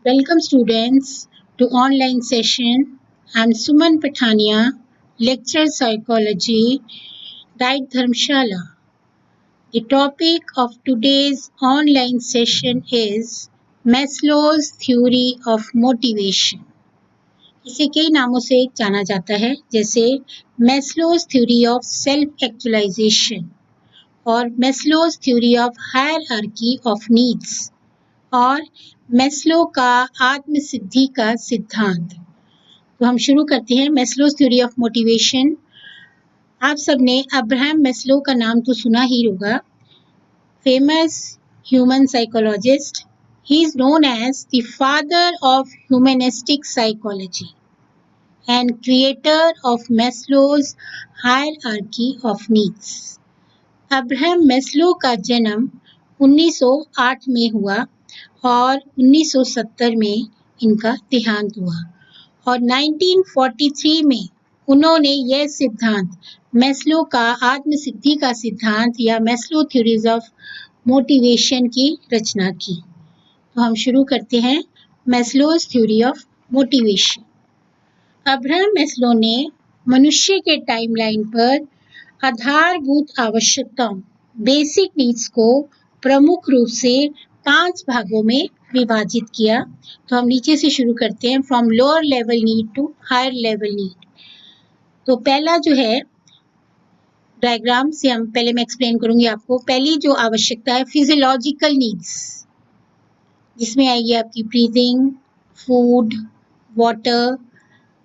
Welcome students to online session. I'm Suman Pathania, lecturer psychology, Diet Dharmshala. The topic of today's online session is Maslow's theory of motivation. इसे कई नामों से जाना जाता है जैसे Maslow's theory of self-actualization और Maslow's theory of hierarchy of needs और मैस्लो का आत्म सिद्धि का सिद्धांत। तो हम शुरू करते हैं मैस्लोज थ्योरी ऑफ मोटिवेशन। आप सबने अब्राहम मैस्लो का नाम तो सुना ही होगा, famous human psychologist. He is known as the father of humanistic psychology and creator of Maslow's hierarchy of needs. Abraham Maslow का जन्म 1908 में हुआ और 1970 में इनका देहांत हुआ और 1943 में उन्होंने यह सिद्धांत मैस्लो का आत्मसिद्धि का सिद्धांत या मैस्लो थ्योरीज ऑफ मोटिवेशन की रचना की। तो हम शुरू करते हैं Maslow's theory of motivation. Abraham Maslow ने मनुष्य के टाइमलाइन पर आधारभूत आवश्यकताओं बेसिक नीड्स को प्रमुख रूप से 5 भागों में विभाजित किया। तो हम नीचे से शुरू करते हैं, from lower level need to higher level need. तो पहला जो है डायग्राम से हम पहले मैं एक्सप्लेन करूंगी आपको। पहली जो आवश्यकता है फिजियोलॉजिकल नीड्स, जिसमें आएगी आपकी breathing, food, water,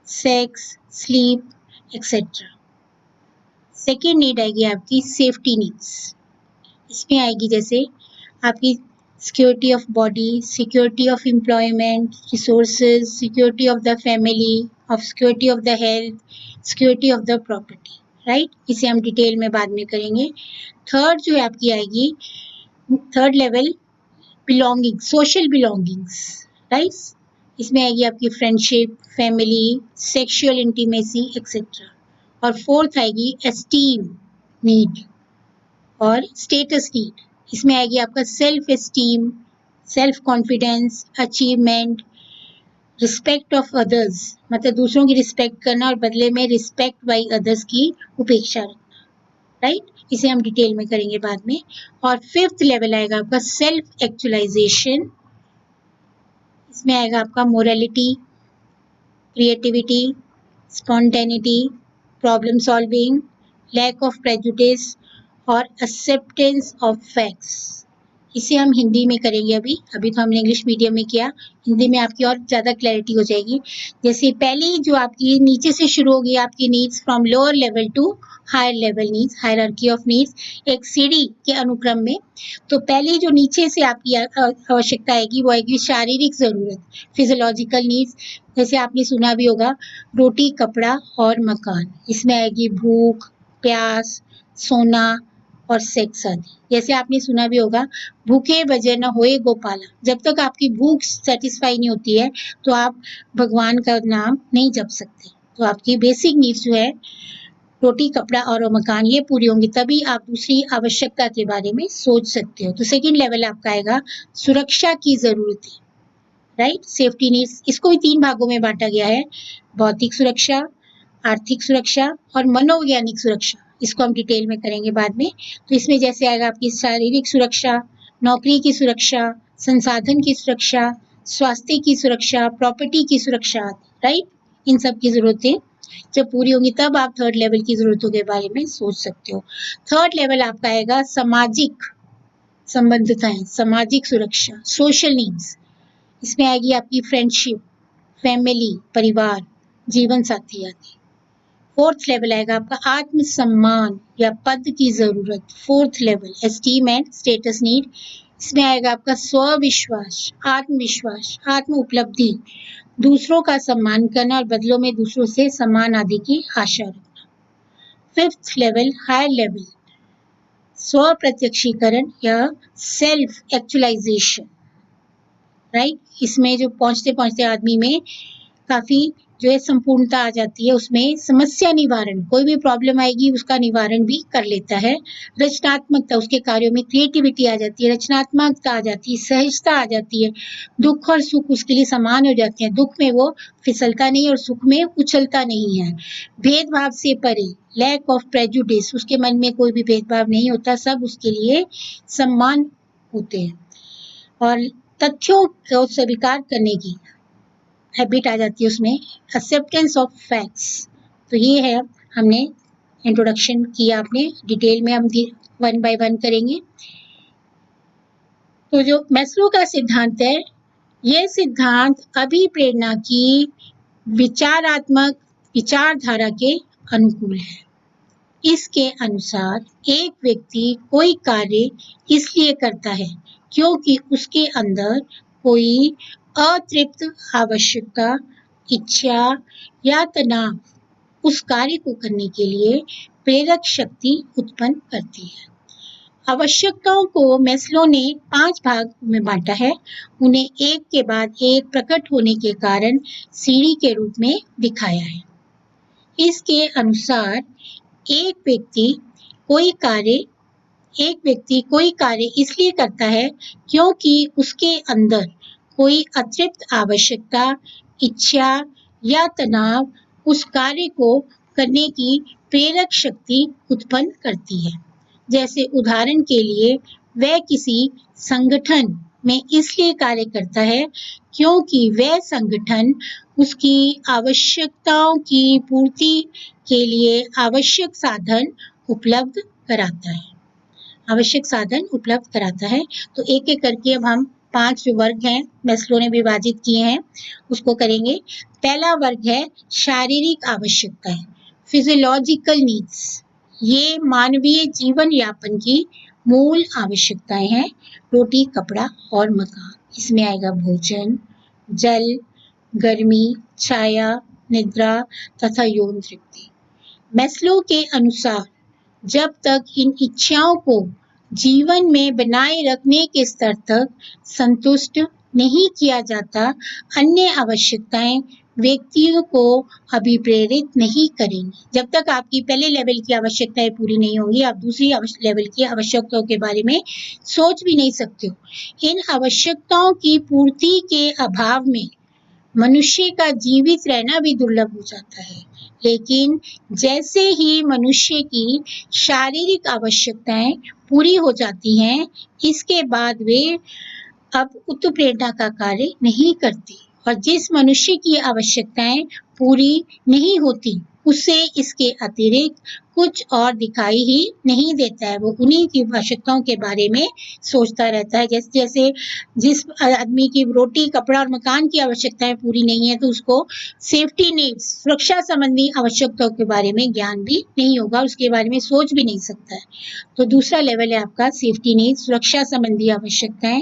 sex, sleep etcetera. Second need आएगी आपकी सेफ्टी नीड्स, इसमें आएगी जैसे आपकी security of body, security of employment, resources, security of the family, of security of the health, security of the property, right. इसे हम detail में बाद में करेंगे। थर्ड जो है आपकी आएगी, third level belonging, social belongings, right. इसमें आएगी आपकी friendship, family, sexual intimacy etcetera. और फोर्थ आएगी एस्टीम नीड और स्टेटस नीड, इसमें आएगी आपका self esteem, self confidence, achievement, respect of others, मतलब दूसरों की रिस्पेक्ट करना और बदले में रिस्पेक्ट बाई अदर्स की उपेक्षा रखना, राइट। इसे हम डिटेल में करेंगे बाद में। और फिफ्थ लेवल आएगा आपका सेल्फ एक्चुअलाइजेशन, इसमें आएगा आपका morality, creativity, spontaneity, problem solving, lack of prejudice और एक्सेप्टेंस ऑफ फैक्ट्स। इसे हम हिंदी में करेंगे अभी तो हमने इंग्लिश मीडियम में किया, हिंदी में आपकी और ज़्यादा क्लैरिटी हो जाएगी। जैसे पहली जो आपकी नीचे से शुरू होगी आपकी needs, from lower level to higher level needs, hierarchy of needs, एक सीढ़ी के अनुक्रम में। तो पहली जो नीचे से आपकी आवश्यकता आएगी वो आएगी शारीरिक ज़रूरत, फिजियोलॉजिकल नीड्स। जैसे आपने सुना भी होगा रोटी, कपड़ा और मकान, इसमें आएगी भूख, प्यास, सोना और सेक्स आदि। जैसे आपने सुना भी होगा भूखे बजे न होए गोपाला, जब तक आपकी भूख सेटिस्फाई नहीं होती है तो आप भगवान का नाम नहीं जप सकते। तो आपकी बेसिक नीड्स जो है रोटी, कपड़ा और मकान, ये पूरी होंगी तभी आप दूसरी आवश्यकता के बारे में सोच सकते हो। तो सेकेंड लेवल आपका आएगा सुरक्षा की जरूरतें, राइट, सेफ्टी नीड्स। इसको भी 3 भागों में बांटा गया है, भौतिक सुरक्षा, आर्थिक सुरक्षा और मनोवैज्ञानिक सुरक्षा। इसको हम डिटेल में करेंगे बाद में। तो इसमें जैसे आएगा आपकी शारीरिक सुरक्षा, नौकरी की सुरक्षा, संसाधन की सुरक्षा, स्वास्थ्य की सुरक्षा, प्रॉपर्टी की सुरक्षा, राइट। इन सब की जरूरतें जब पूरी होंगी तब आप थर्ड लेवल की जरूरतों के बारे में सोच सकते हो। थर्ड लेवल आपका आएगा सामाजिक संबद्धताएं, सामाजिक सुरक्षा, सोशल नीड्स। इसमें आएगी आपकी फ्रेंडशिप, फैमिली, परिवार, जीवन साथी आदि। फोर्थ लेवल आएगा आपका आत्मसम्मान या पद की जरूरत, fourth level esteem and status need. इसमें आएगा आपका स्वविश्वास, आत्मविश्वास, आत्म उपलब्धि, दूसरों का सम्मान करना और बदलों में दूसरों से सम्मान आदि की आशा रखना। फिफ्थ लेवल हायर लेवल स्व प्रत्यक्षीकरण या सेल्फ एक्चुअलाइजेशन, राइट। इसमें जो पहुंचते पहुंचते आदमी में काफी जो है संपूर्णता आ जाती है। उसमें समस्या निवारण, कोई भी प्रॉब्लम आएगी उसका निवारण भी कर लेता है। रचनात्मकता, उसके कार्यों में क्रिएटिविटी आ जाती है, रचनात्मकता आ जाती है, सहजता आ जाती है। दुख और सुख उसके लिए समान हो जाते हैं, दुख में वो फिसलता नहीं और सुख में उछलता नहीं है। भेदभाव से परे, लैक ऑफ प्रेजुडिस, उसके मन में कोई भी भेदभाव नहीं होता, सब उसके लिए सम्मान होते हैं। और तथ्यों को स्वीकार करने की हैबिट आ जाती है उसमें, एक्सेप्टेंस ऑफ फैक्ट्स। तो ये है, हमने इंट्रोडक्शन किया, आपने डिटेल में हम वन बाय वन करेंगे। तो जो मैस्लो का सिद्धांत है, यह सिद्धांत अभिप्रेरणा की विचारात्मक विचारधारा के अनुकूल है। इसके अनुसार एक व्यक्ति कोई कार्य इसलिए करता है क्योंकि उसके अंदर कोई अतृप्त आवश्यकता, इच्छा या तनाव उस कार्य को करने के लिए प्रेरक शक्ति उत्पन्न करती है। आवश्यकताओं को मैस्लो ने 5 भाग में बांटा है। उन्हें एक के बाद एक प्रकट होने के कारण सीढ़ी के रूप में दिखाया है। इसके अनुसार एक व्यक्ति कोई कार्य इसलिए करता है क्योंकि उसके अंदर कोई अतिरिक्त आवश्यकता, इच्छा या तनाव उस कार्य को करने की प्रेरक शक्ति उत्पन्न करती है। जैसे उदाहरण के लिए, वह किसी संगठन में इसलिए कार्य करता है क्योंकि वह संगठन उसकी आवश्यकताओं की पूर्ति के लिए आवश्यक साधन उपलब्ध कराता है। तो एक एक करके अब हम 5 जो वर्ग हैं मैस्लो ने विभाजित किए हैं उसको करेंगे। पहला वर्ग है शारीरिक आवश्यकताएं, फिजियोलॉजिकल नीड्स। ये मानवीय जीवन यापन की मूल आवश्यकताएं हैं, रोटी, कपड़ा और मकान। इसमें आएगा भोजन, जल, गर्मी, छाया, निद्रा तथा यौन तृप्ति। मैस्लो के अनुसार जब तक इन इच्छाओं को जीवन में बनाए रखने के स्तर तक संतुष्ट नहीं किया जाता, अन्य आवश्यकताएं व्यक्तियों को अभिप्रेरित नहीं करेंगी। जब तक आपकी पहले लेवल की आवश्यकताएं पूरी नहीं होंगी, आप दूसरी लेवल की आवश्यकताओं के बारे में सोच भी नहीं सकते हो। इन आवश्यकताओं की पूर्ति के अभाव में मनुष्य का जीवित रहना भी दुर्लभ हो जाता है। लेकिन जैसे ही मनुष्य की शारीरिक आवश्यकताएं पूरी हो जाती हैं, इसके बाद वे अब उत्प्रेरणा का कार्य नहीं करती, और जिस मनुष्य की आवश्यकताएं पूरी नहीं होती उसे इसके अतिरिक्त कुछ और दिखाई ही नहीं देता है। वो उन्हीं की आवश्यकताओं के बारे में सोचता रहता है। जैसे जैसे जिस आदमी की रोटी, कपड़ा और मकान की आवश्यकताएं पूरी नहीं है तो उसको सेफ्टी नीड्स, सुरक्षा संबंधी आवश्यकताओं के बारे में ज्ञान भी नहीं होगा, उसके बारे में सोच भी नहीं सकता है। तो दूसरा लेवल है आपका सेफ्टी नीड्स, सुरक्षा संबंधी आवश्यकताएं।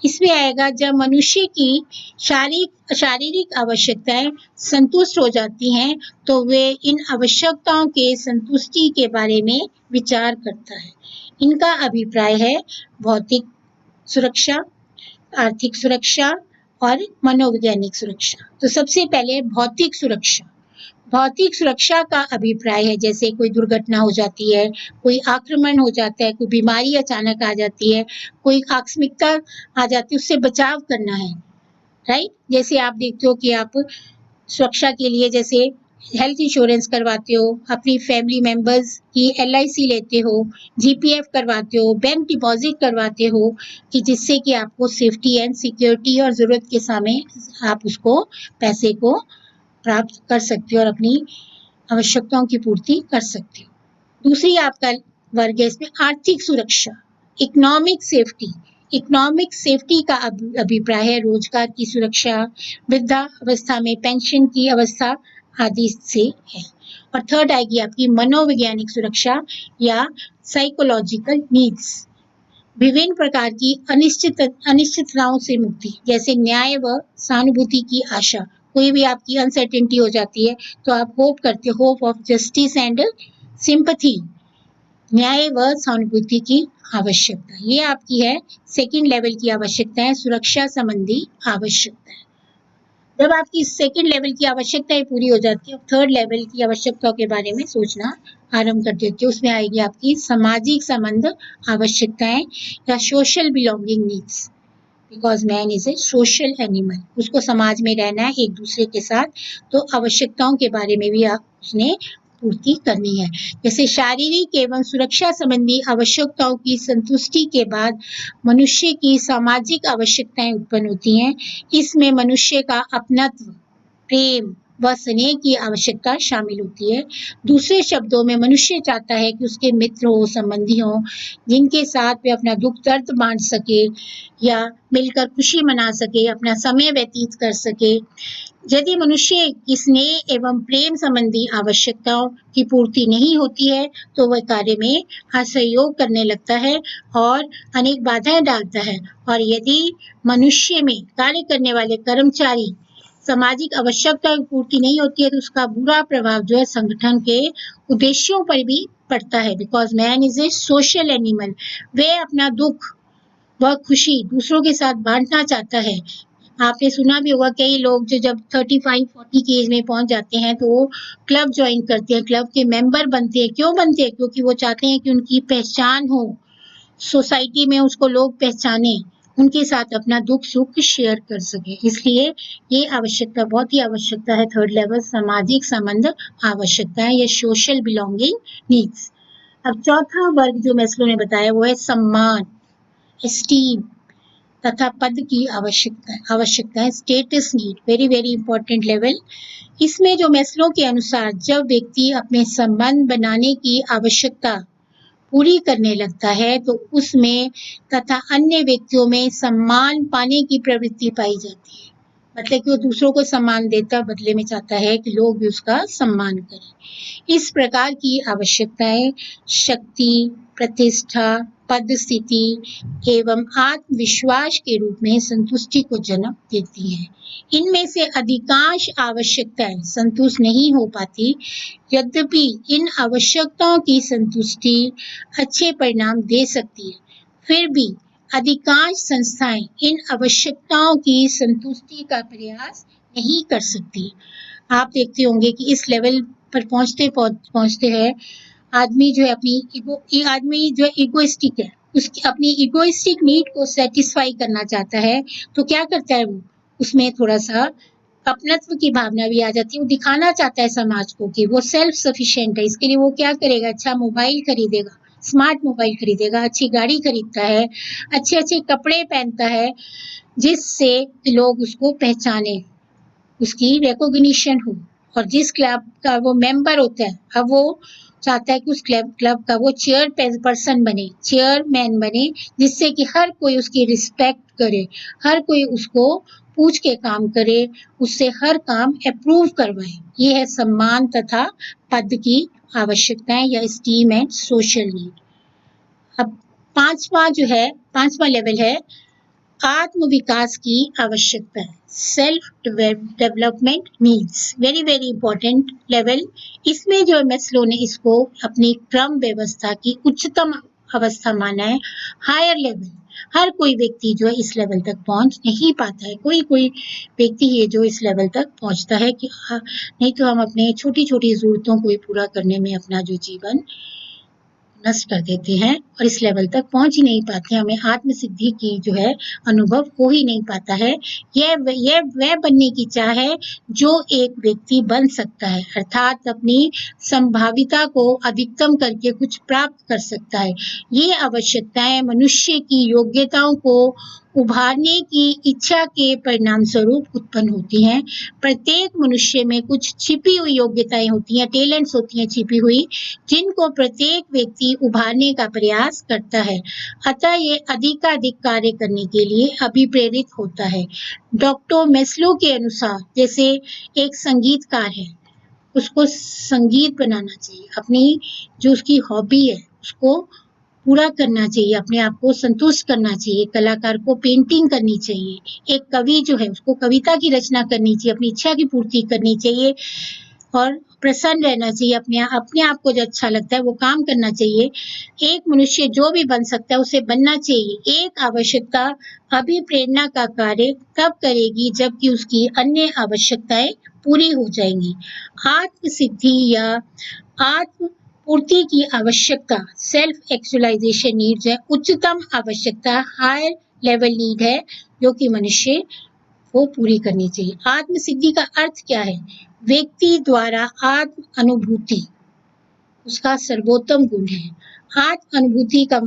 इसमें आएगा जब मनुष्य की शारीरिक आवश्यकताएं संतुष्ट हो जाती हैं तो वे इन आवश्यकताओं के संतुष्टि के बारे में विचार करता है। इनका अभिप्राय है भौतिक सुरक्षा, आर्थिक सुरक्षा और मनोवैज्ञानिक सुरक्षा। तो सबसे पहले भौतिक सुरक्षा। भौतिक सुरक्षा का अभिप्राय है जैसे कोई दुर्घटना हो जाती है, कोई आक्रमण हो जाता है, कोई बीमारी अचानक आ जाती है, कोई आकस्मिकता आ जाती है, उससे बचाव करना है, राइट। जैसे आप देखते हो कि आप सुरक्षा के लिए जैसे हेल्थ इंश्योरेंस करवाते हो, अपनी फैमिली मेंबर्स की LIC लेते हो, GPF करवाते हो, बैंक डिपॉजिट करवाते हो, कि जिससे कि आपको सेफ्टी एंड सिक्योरिटी और ज़रूरत के समय आप उसको पैसे को प्राप्त कर सकते हो और अपनी आवश्यकताओं की पूर्ति कर सकते हो। दूसरी आपका वर्ग है इसमें आर्थिक सुरक्षा, इकोनॉमिक सेफ्टी। इकोनॉमिक सेफ्टी का अभिप्राय है रोजगार की सुरक्षा, वृद्धावस्था में पेंशन की अवस्था आदि से है। और थर्ड आएगी आपकी मनोवैज्ञानिक सुरक्षा या साइकोलॉजिकल नीड्स। विभिन्न प्रकार की अनिश्चितताओं से मुक्ति, जैसे न्याय व सहानुभूति की आशा। कोई भी आपकी अनसर्टेनिटी हो जाती है तो आप होप करते हो, hope of justice and sympathy, न्याय व सहानुभूति की आवश्यकता। ये आपकी है सेकंड लेवल की आवश्यकता है, सुरक्षा संबंधी आवश्यकता है। जब आपकी सेकंड लेवल की आवश्यकताएं पूरी हो जाती है, थर्ड लेवल की आवश्यकताओं के बारे में सोचना आरंभ कर देती है। उसमें आएगी आपकी सामाजिक संबंध आवश्यकताएं या social belonging needs, because man is a social animal. उसको समाज में रहना है एक दूसरे के साथ, तो आवश्यकताओं के बारे में भी आप उसने पूर्ति करनी है। जैसे शारीरिक एवं सुरक्षा संबंधी आवश्यकताओं की संतुष्टि के बाद मनुष्य की सामाजिक आवश्यकताएं उत्पन्न होती हैं। इसमें मनुष्य का अपनत्व, प्रेम व स्नेह की आवश्यकता शामिल होती है। दूसरे शब्दों में मनुष्य चाहता है कि उसके मित्र हो, संबंधी हो, जिनके साथ वे अपना दुख दर्द बांट सके या मिलकर खुशी मना सके, अपना समय व्यतीत कर सके। यदि मनुष्य की स्नेह एवं प्रेम संबंधी आवश्यकताओं की पूर्ति नहीं होती है तो वह कार्य में असहयोग करने लगता है और अनेक बाधाएं डालता है। और यदि मनुष्य में कार्य करने वाले कर्मचारी सामाजिक आवश्यकता की पूर्ति नहीं होती है तो उसका बुरा प्रभाव जो है संगठन के उद्देश्यों पर भी पड़ता है। Because man is a social animal, वे अपना दुख व खुशी दूसरों के साथ बांटना चाहता है। आपने सुना भी होगा कई लोग जो जब 35-40 की एज में पहुंच जाते हैं तो वो क्लब ज्वाइन करते हैं, क्लब के मेंबर बनते हैं। क्यों बनते हैं? क्योंकि वो चाहते हैं कि उनकी पहचान हो, सोसाइटी में उसको लोग पहचाने, उनके साथ अपना दुख सुख शेयर कर सके। इसलिए ये आवश्यकता बहुत ही आवश्यकता है। थर्ड लेवल सामाजिक संबंध आवश्यकता है, ये सोशल बिलोंगिंग नीड्स। अब चौथा वर्ग जो मैस्लो ने बताया वो है सम्मान, एस्टीम तथा पद की आवश्यकता है, status need, very very important level. इसमें जो मैस्लो के अनुसार जब व्यक्ति अपने संबंध बनाने की आवश्यकता पूरी करने लगता है तो उसमें तथा अन्य व्यक्तियों में सम्मान पाने की प्रवृत्ति पाई जाती है। मतलब कि वो दूसरों को सम्मान देता, बदले में चाहता है कि लोग भी उसका सम्मान करें। इस प्रकार की आवश्यकताएं शक्ति, प्रतिष्ठा, पद स्थिति एवं आत्मविश्वास के रूप में संतुष्टि को जन्म देती हैं। इनमें से अधिकांश आवश्यकताएं संतुष्ट नहीं हो पाती। यद्यपि इन आवश्यकताओं की संतुष्टि अच्छे परिणाम दे सकती है, फिर भी अधिकांश संस्थाएं इन आवश्यकताओं की संतुष्टि का प्रयास नहीं कर सकती। आप देखते होंगे कि इस लेवल पर पहुंचते हैं आदमी जो है आदमी जो इगोइस्टिक है, उसकी अपनी इगोइस्टिक नीड को सेटिस्फाई करना चाहता है, तो क्या करता है वो, उसमें थोड़ा सा अपनत्व की भावना भी आ जाती है। वो दिखाना चाहता है समाज को कि वो सेल्फ सफिशिएंट है। इसके लिए वो क्या करेगा, अच्छा मोबाइल खरीदेगा, स्मार्ट मोबाइल खरीदेगा, अच्छी गाड़ी खरीदता है, अच्छे अच्छे कपड़े पहनता है, जिससे लोग उसको पहचाने, उसकी रिकॉग्निशन हो। और जिस क्लब का वो मेंबर होता है, अब वो चाहता है कि उस क्लब का वो चेयर पर्सन बने, चेयरमैन बने, जिससे कि हर कोई उसकी रिस्पेक्ट करे, हर कोई उसको पूछ के काम करे, उससे हर काम अप्रूव करवाए। ये है सम्मान तथा पद की आवश्यकताएं या स्टीम एंड सोशल नीड। अब पांचवा लेवल है आत्म विकास की आवश्यकता है, self development needs, very very important level. इसमें जो मैस्लो ने इसको अपनी क्रम व्यवस्था की उच्चतम अवस्था माना है, हायर लेवल। हर कोई व्यक्ति जो है इस लेवल तक पहुंच नहीं पाता है, कोई कोई व्यक्ति है जो इस लेवल तक पहुंचता है कि नहीं तो हम अपने छोटी छोटी जरूरतों को ही पूरा करने में अपना जो जीवन नष्ट कर देते हैं और इस लेवल तक पहुंच ही नहीं पाते, हमें आत्म सिद्धि की जो है अनुभव हो ही नहीं पाता है। यह वह बनने की चाह है जो एक व्यक्ति बन सकता है, अर्थात अपनी संभाविता को अधिकतम करके कुछ प्राप्त कर सकता है। ये आवश्यकताएं मनुष्य की योग्यताओं को उभारने की इच्छा के परिणाम स्वरूप उत्पन्न होती हैं। प्रत्येक मनुष्य में कुछ छिपी हुई योग्यताएं होती हैं, टैलेंट्स होती हैं छिपी हुई, जिनको प्रत्येक व्यक्ति उभारने का प्रयास करता है। अतः ये अधिकाधिक कार्य करने के लिए अभिप्रेरित होता है। डॉक्टर मैस्लो के अनुसार जैसे एक संगीतकार है, उसको संगीत बनाना चाहिए, अपनी जो उसकी हॉबी है उसको पूरा करना चाहिए, अपने आप को संतुष्ट करना चाहिए। कलाकार को पेंटिंग करनी चाहिए, एक कवि जो है उसको कविता की रचना करनी चाहिए, अपनी इच्छा की पूर्ति करनी चाहिए और प्रसन्न रहना चाहिए, अपने आप को जो अच्छा लगता है वो काम करना चाहिए। एक मनुष्य जो भी बन सकता है उसे बनना चाहिए। एक आवश्यकता अभिप्रेरणा का कार्य तब करेगी जबकि उसकी अन्य आवश्यकताएं पूरी हो जाएंगी। आत्म सिद्धि या आत्म पूर्ति की आवश्यकता सेल्फ एक्चुअलाइजेशन नीड्स है, उच्चतम आवश्यकता हायर लेवल नीड है जो कि मनुष्य को पूरी करनी चाहिए। आत्म सिद्धि का अर्थ क्या है? व्यक्ति द्वारा आत्म अनुभूति उसका सर्वोत्तम गुण है। आत्म अनुभूति का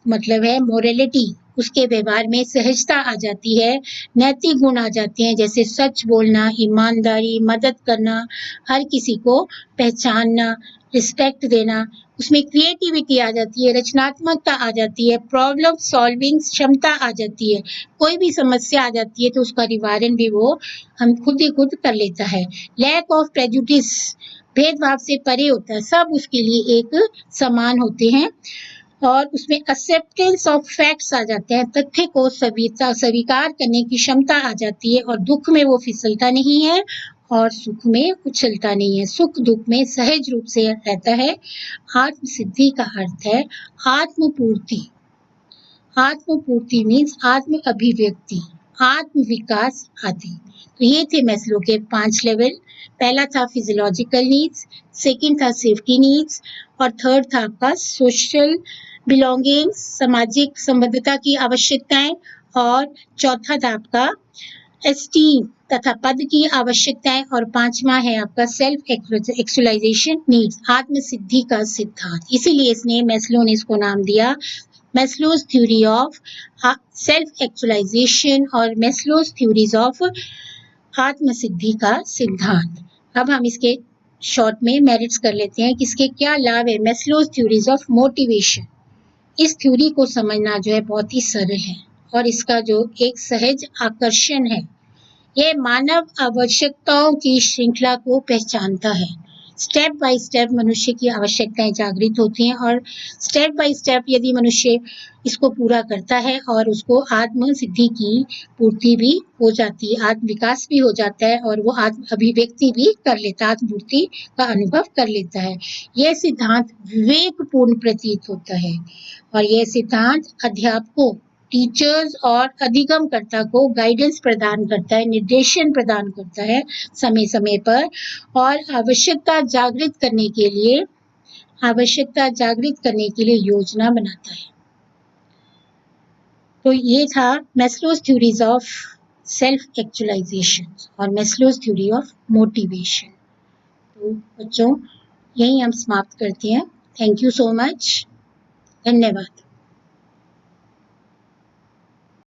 मतलब है मोरलिटी, उसके व्यवहार में सहजता आ जाती है, नैतिक गुण आ जाते हैं जैसे सच बोलना, ईमानदारी, मदद करना, हर किसी को पहचानना, रिस्पेक्ट देना, उसमें क्रिएटिविटी आ जाती है, रचनात्मकता आ जाती है, प्रॉब्लम सॉल्विंग क्षमता आ जाती है। कोई भी समस्या आ जाती है तो उसका निवारण भी वो हम खुद ही खुद कर लेता है। लैक ऑफ प्रेजुडिस, भेदभाव से परे होता है, सब उसके लिए एक समान होते हैं। और उसमें एक्सेप्टेंस ऑफ फैक्ट्स आ जाते हैं, तथ्य को स्वीकार करने की क्षमता आ जाती है, और दुख में वो फिसलता नहीं है और सुख में उछलता नहीं है, सुख दुख में सहज रूप से रहता है। आत्म सिद्धि का अर्थ है आत्मपूर्ति। आत्मपूर्ति मीन्स आत्म अभिव्यक्ति, आत्म विकास आदि। तो ये थे मैस्लो के 5 लेवल। पहला था फिजियोलॉजिकल नीड्स, सेकंड था सेफ्टी नीड्स, और थर्ड था आपका सोशल बिलोंगिंग्स, सामाजिक संबद्धता की आवश्यकताएं, और चौथा था आपका एस्टीम तथा पद की आवश्यकताएं, और पांचवा है आपका सेल्फ एक्चुअलाइजेशन नीड्स, आत्म सिद्धि का सिद्धांत। इसीलिए इसने मैस्लो ने इसको नाम दिया Maslow's theory of self actualization और मैस्लोज थ्योरीज ऑफ आत्म सिद्धि का सिद्धांत। अब हम इसके शॉर्ट में मेरिट्स कर लेते हैं कि इसके क्या लाभ है। मैस्लोज थ्योरीज ऑफ मोटिवेशन, इस थ्योरी को समझना जो है बहुत ही सरल है, और इसका जो एक सहज आकर्षण है, यह मानव आवश्यकताओं की श्रृंखला को पहचानता है। स्टेप बाय स्टेप मनुष्य की आवश्यकताएं जागृत होती हैं, और स्टेप बाय स्टेप यदि मनुष्य इसको पूरा करता है और उसको आत्म सिद्धि की पूर्ति भी हो जाती है, आत्म विकास भी हो जाता है, और वो आत्म अभिव्यक्ति भी कर लेता है, आत्मपूर्ति का अनुभव कर लेता है। यह सिद्धांत विवेकपूर्ण प्रतीत होता है, और यह सिद्धांत अध्यापकों, टीचर्स और अधिगमकर्ता को गाइडेंस प्रदान करता है, निर्देशन प्रदान करता है समय समय पर, और आवश्यकता जागृत करने के लिए योजना बनाता है। तो ये था Maslow's theories of self actualization और मैस्लोज थ्योरी ऑफ मोटिवेशन। तो बच्चों यही हम समाप्त करते हैं। Thank you so much. धन्यवाद।